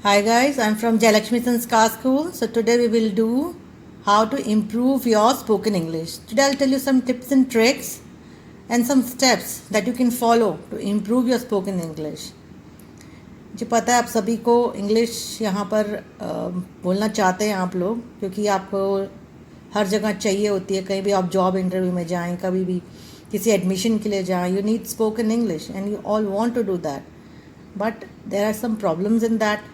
Hi guys, I'm from Jayalakshmi Sanskar School. So today we will do how to improve your spoken English. Today I'll tell you some tips and tricks and some steps that you can follow to improve your spoken English. मुझे पता है आप सभी को English यहाँ पर बोलना चाहते हैं आप लोग, क्योंकि आपको हर जगह चाहिए होती है. कहीं भी आप जॉब इंटरव्यू में जाएं, कभी भी किसी एडमिशन के लिए जाएं, you need spoken English and you all want to do that, but there are some problems in that.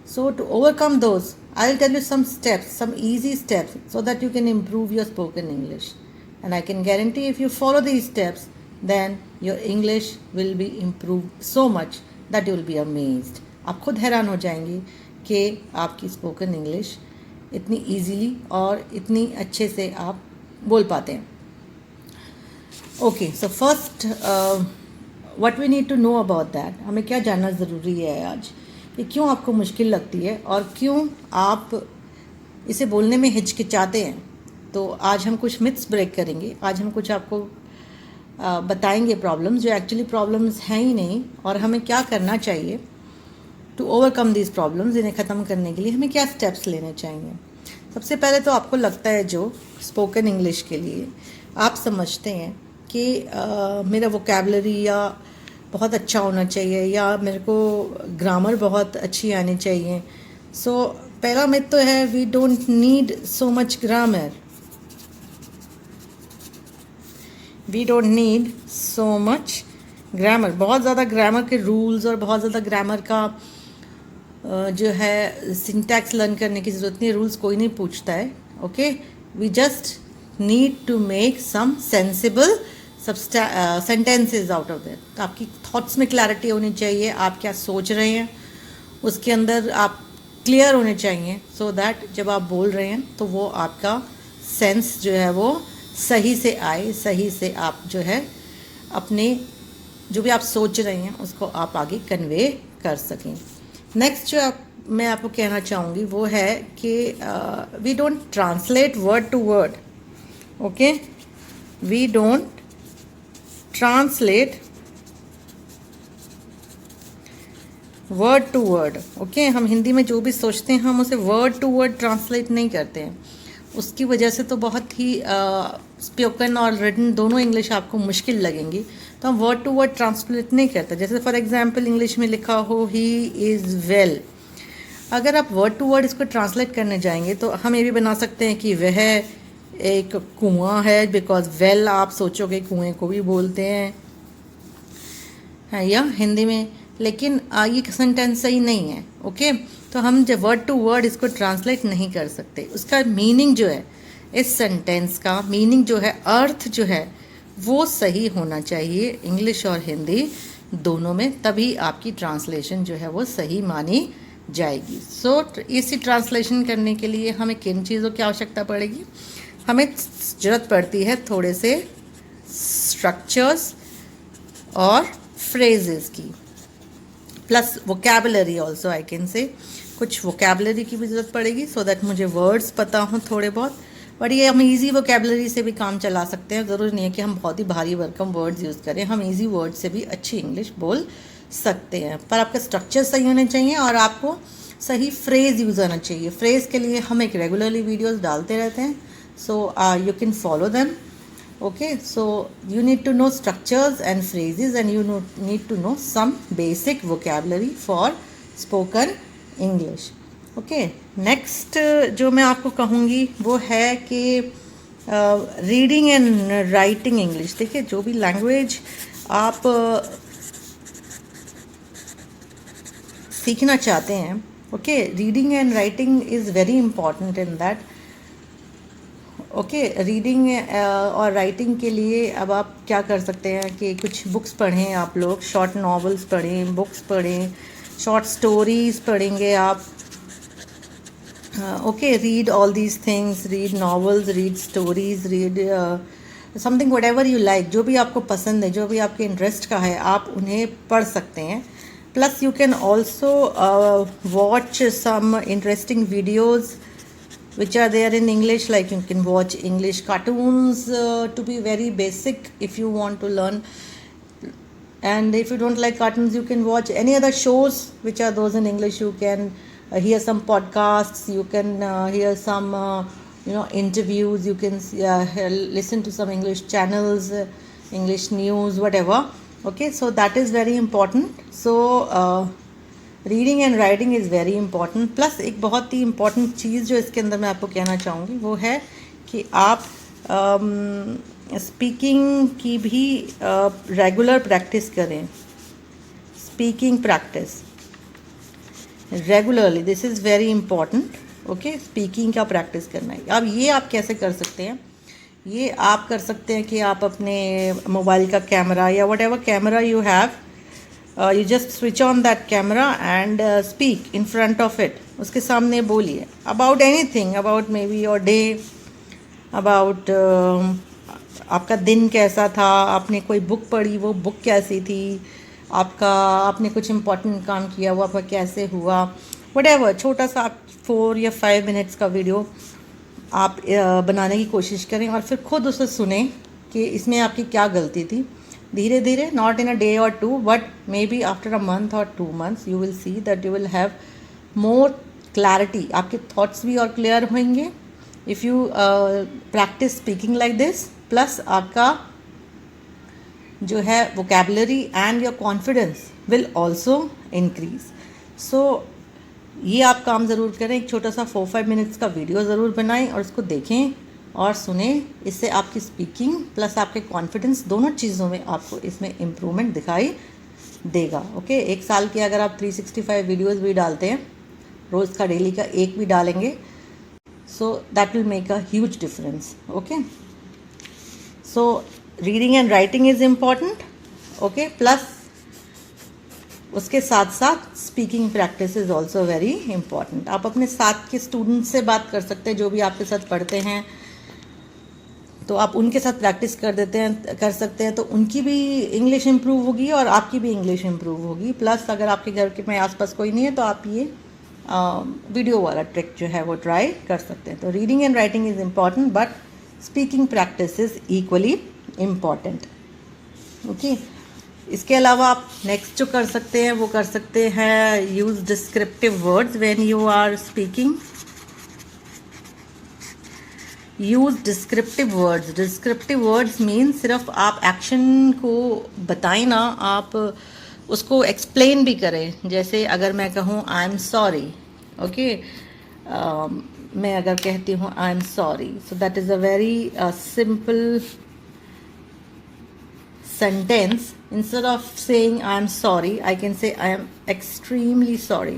So to overcome those, I'll tell you some steps, some easy steps, so that you can improve your spoken English. And I can guarantee if you follow these steps, then your English will be improved so much that you will be amazed. आप खुद हैरान हो जाएंगे कि आपकी spoken English इतनी easily और इतनी अच्छे से आप बोल पाते हैं. Okay, so first, what we need to know about that, हमें क्या जानना ज़रूरी है आज कि क्यों आपको मुश्किल लगती है और क्यों आप इसे बोलने में हिचकिचाते हैं. तो आज हम कुछ मिथ्स ब्रेक करेंगे. आज हम कुछ आपको बताएंगे प्रॉब्लम्स जो एक्चुअली प्रॉब्लम्स हैं ही नहीं, और हमें क्या करना चाहिए टू ओवरकम दीज प्रॉब्लम्स. इन्हें ख़त्म करने के लिए हमें क्या स्टेप्स लेने चाहिए. सबसे पहले तो आपको लगता है जो स्पोकन इंग्लिश के लिए आप समझते हैं कि मेरा वोकैबलरी या बहुत अच्छा होना चाहिए या मेरे को ग्रामर बहुत अच्छी आनी चाहिए. सो पहला मिथ तो है we don't need so much grammar. We don't need so much grammar. बहुत ज़्यादा ग्रामर के रूल्स और बहुत ज़्यादा ग्रामर का जो है सिंटैक्स लर्न करने की ज़रूरत नहीं. रूल्स कोई नहीं पूछता है. Okay, we just need to make some sensible sentences out of that. आपकी थॉट्स में क्लैरिटी होनी चाहिए. आप क्या सोच रहे हैं उसके अंदर आप क्लियर होने चाहिए, सो दैट जब आप बोल रहे हैं तो वो आपका सेंस जो है वो सही से आए, सही से आप जो है अपने जो भी आप सोच रहे हैं उसको आप आगे कन्वे कर सकें. नेक्स्ट जो मैं आपको कहना चाहूँगी वो है कि we don't translate word to word. Okay, we don't translate word to word. Okay, हम हिंदी में जो भी सोचते हैं हम उसे वर्ड टू वर्ड ट्रांसलेट नहीं करते हैं. उसकी वजह से तो बहुत ही स्पोकन और रिटन दोनों इंग्लिश आपको मुश्किल लगेंगी. तो हम वर्ड टू वर्ड ट्रांसलेट नहीं करते. जैसे फॉर एग्जांपल इंग्लिश में लिखा हो ही इज़ वेल. अगर आप वर्ड टू वर्ड इसको ट्रांसलेट करने जाएंगे तो हम ये भी बना सकते हैं कि वह एक कुआं है, बिकॉज वेल आप सोचोगे कुएं को भी बोलते हैं या हिंदी में, लेकिन ये सेंटेंस सही नहीं है. ओके, तो हम जब वर्ड टू वर्ड इसको ट्रांसलेट नहीं कर सकते. उसका मीनिंग जो है, इस सेंटेंस का मीनिंग जो है, अर्थ जो है वो सही होना चाहिए इंग्लिश और हिंदी दोनों में, तभी आपकी ट्रांसलेशन जो है वो सही मानी जाएगी. सो इसी ट्रांसलेशन करने के लिए हमें किन चीज़ों की आवश्यकता पड़ेगी. हमें ज़रूरत पड़ती है थोड़े से स्ट्रक्चर्स और फ्रेजेस की, plus vocabulary also. I can say कुछ वोकैबुलरी की भी ज़रूरत पड़ेगी सो दैट मुझे वर्ड्स पता हों थोड़े बहुत. बट ये हम इजी वोकैबुलरी से भी काम चला सकते हैं. ज़रूरी नहीं है कि हम बहुत ही भारी भरकम वर्ड्स यूज़ करें. हम इजी वर्ड से भी अच्छी इंग्लिश बोल सकते हैं, पर आपका स्ट्रक्चर सही होने चाहिए और आपको सही फ्रेज़ यूज़ होना चाहिए. फ्रेज़ के लिए हम एक रेगुलरली वीडियोज़ डालते रहते हैं, so you can follow them. Okay, so you need to know structures and phrases, and you need to know some basic vocabulary for spoken English. Okay, next जो मैं आपको कहूँगी वो है कि रीडिंग एंड राइटिंग इंग्लिश. देखिए, जो भी लैंग्वेज आप सीखना चाहते हैं, okay, reading and writing is very important in that. Okay, reading और राइटिंग के लिए अब आप क्या कर सकते हैं कि कुछ बुक्स पढ़ें. आप लोग शॉर्ट नॉवेल्स पढ़ें, बुक्स पढ़ें, शॉर्ट स्टोरीज़ पढ़ेंगे आप. Okay, read all these things, read novels, read stories, read something what ever you like. जो भी आपको पसंद है, जो भी आपके इंटरेस्ट का है, आप उन्हें पढ़ सकते हैं. Plus you can also watch some interesting videos which are there in English, like you can watch English cartoons to be very basic if you want to learn And if you don't like cartoons, you can watch any other shows which are those in English. You can hear some podcasts, you can hear some interviews, you can listen to some English channels, English news, whatever. Okay, so that is very important. So reading and writing is very important. Plus एक बहुत ही important चीज़ जो इसके अंदर मैं आपको कहना चाहूँगी वो है कि आप स्पीकिंग की भी रेगुलर प्रैक्टिस करें. Speaking practice regularly, this is very important. Okay, speaking का प्रैक्टिस करना है. अब ये आप कैसे कर सकते हैं? ये आप कर सकते हैं कि आप अपने मोबाइल का कैमरा या what ever camera you have, you just switch on that camera and speak in front of it. उसके सामने बोलिए about anything, about maybe your day, about आपका दिन कैसा था, आपने कोई बुक पढ़ी, वो बुक कैसी थी, आपने कुछ इम्पोर्टेंट काम किया, वो आपका कैसे हुआ, whatever. छोटा सा आप 4 या 5 मिनट्स का वीडियो आप बनाने की कोशिश करें और फिर खुद उसे सुने कि इसमें आपकी क्या गलती थी. धीरे धीरे, नॉट इन अ डे और two, but may be after a month और 2 months you will see that you will have more clarity. आपके थॉट्स भी और क्लियर होंगे if you practice speaking like this. Plus आपका जो है vocabulary and your confidence will also increase. So ये आप काम ज़रूर करें. एक छोटा सा 4-5 मिनट्स का वीडियो ज़रूर बनाएं और उसको देखें और सुने. इससे आपकी स्पीकिंग प्लस आपके कॉन्फिडेंस दोनों चीज़ों में आपको इसमें इम्प्रूवमेंट दिखाई देगा. ओके, एक साल के अगर आप 365 वीडियोस भी डालते हैं, रोज़ का डेली का एक भी डालेंगे, so that will make a huge difference. Okay, so reading and writing is important. Okay, plus उसके साथ साथ speaking practice is also very important. आप अपने साथ के स्टूडेंट्स से बात कर सकते हैं जो भी आपके साथ पढ़ते हैं, तो आप उनके साथ प्रैक्टिस कर सकते हैं, तो उनकी भी इंग्लिश इम्प्रूव होगी और आपकी भी इंग्लिश इम्प्रूव होगी. प्लस अगर आपके घर के में आसपास कोई नहीं है तो आप ये वीडियो वाला ट्रिक जो है वो ट्राई कर सकते हैं. तो reading and writing is important but speaking practice is equally important. Okay, इसके अलावा आप नेक्स्ट जो कर सकते हैं वो कर सकते हैं use descriptive words when you are speaking. Use descriptive words. Descriptive words mean सिर्फ आप एक्शन को बताएं ना, आप उसको एक्सप्लेन भी करें. जैसे अगर मैं कहूँ आई एम सॉरी, ओके, मैं अगर कहती हूँ I am sorry, so that is a very simple sentence. Instead of saying I am sorry, I can say I am extremely sorry.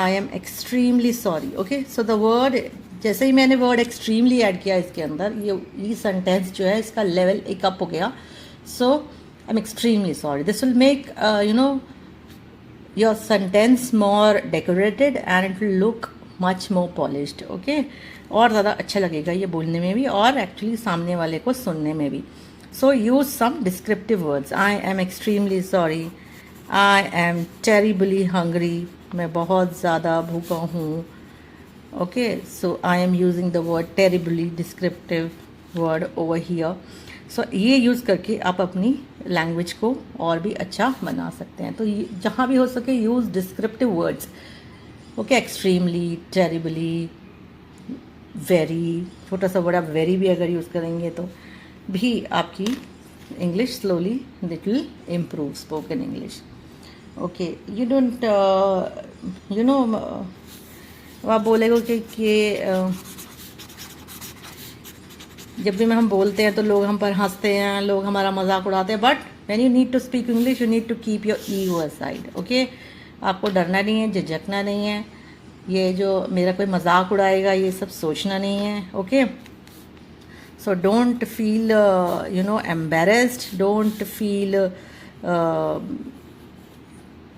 I am extremely sorry. Okay, so the word, जैसे ही मैंने word extremely add किया इसके अंदर, ये sentence जो है इसका level एक अप हो गया. So I am extremely sorry. This will make your sentence more decorated and it will look much more polished. Okay, और ज़्यादा अच्छा लगेगा ये बोलने में भी और एक्चुअली सामने वाले को सुनने में भी. So use some descriptive words. I am extremely sorry. I am terribly hungry. मैं बहुत ज़्यादा भूखा हूँ. Okay, so I am using the word terribly, descriptive word over here. So ये यूज़ करके आप अपनी लैंग्वेज को और भी अच्छा बना सकते हैं. तो जहाँ भी हो सके use descriptive words. Okay, extremely, terribly, very, छोटा सा वर्ड आप वेरी भी अगर यूज़ करेंगे तो भी आपकी English slowly it will improve spoken English. Okay, you don't you know, आप बोलेगे कि जब भी हम बोलते हैं तो लोग हम पर हंसते हैं, लोग हमारा मजाक उड़ाते हैं, but when you need to speak English you need to keep your ego aside. Okay, आपको डरना नहीं है, झिझकना नहीं है, ये जो मेरा कोई मजाक उड़ाएगा ये सब सोचना नहीं है. Okay, so don't feel embarrassed, don't feel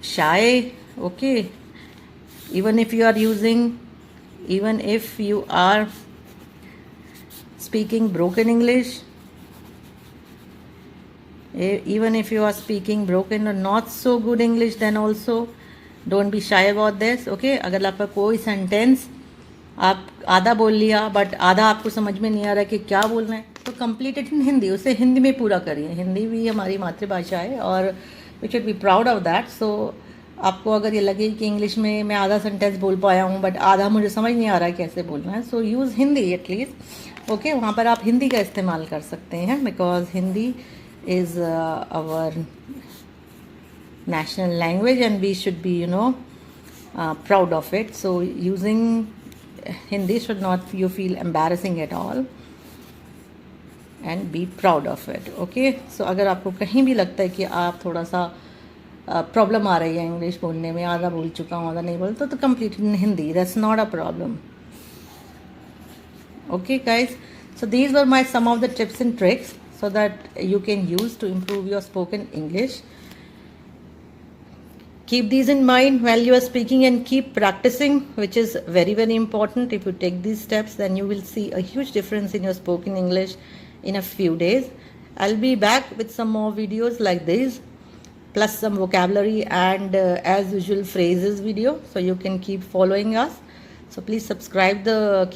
shy. Okay, even if you are speaking broken English, even if you are speaking broken or not so good English, then also don't be shy about this. Okay, अगर आपका कोई sentence आप आधा बोल लिया but आधा आपको समझ में नहीं आ रहा है कि क्या बोलना है, तो कंप्लीट इट इन हिंदी, उसे हिंदी में पूरा करिए। हिंदी भी हमारी मातृभाषा है और we should be proud of that. So आपको अगर ये लगे कि इंग्लिश में मैं आधा सेंटेंस बोल पाया हूँ बट आधा मुझे समझ नहीं आ रहा है कैसे बोलना है, so use Hindi at least. Okay, वहाँ पर आप हिंदी का इस्तेमाल कर सकते हैं because Hindi is our national language and we should be proud of it. So using Hindi should not you feel embarrassing at all and be proud of it. Okay, so अगर आपको कहीं भी लगता है कि आप थोड़ा सा प्रॉब्लम आ रही है इंग्लिश बोलने में, आधा बोल चुका हूँ आधा नहीं बोलता, तो complete in Hindi, that's not a problem. Okay guys, so these were my some of the tips and tricks so that you can use to improve your spoken English. Keep these in mind while you are speaking and keep practicing, which is very very important. If you take these steps, then you will see a huge difference in your spoken English in a few days. I'll be back with some more videos like this, plus some vocabulary and as usual phrases video, so you can keep following us. So please subscribe the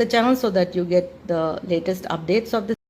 channel so that you get the latest updates of this.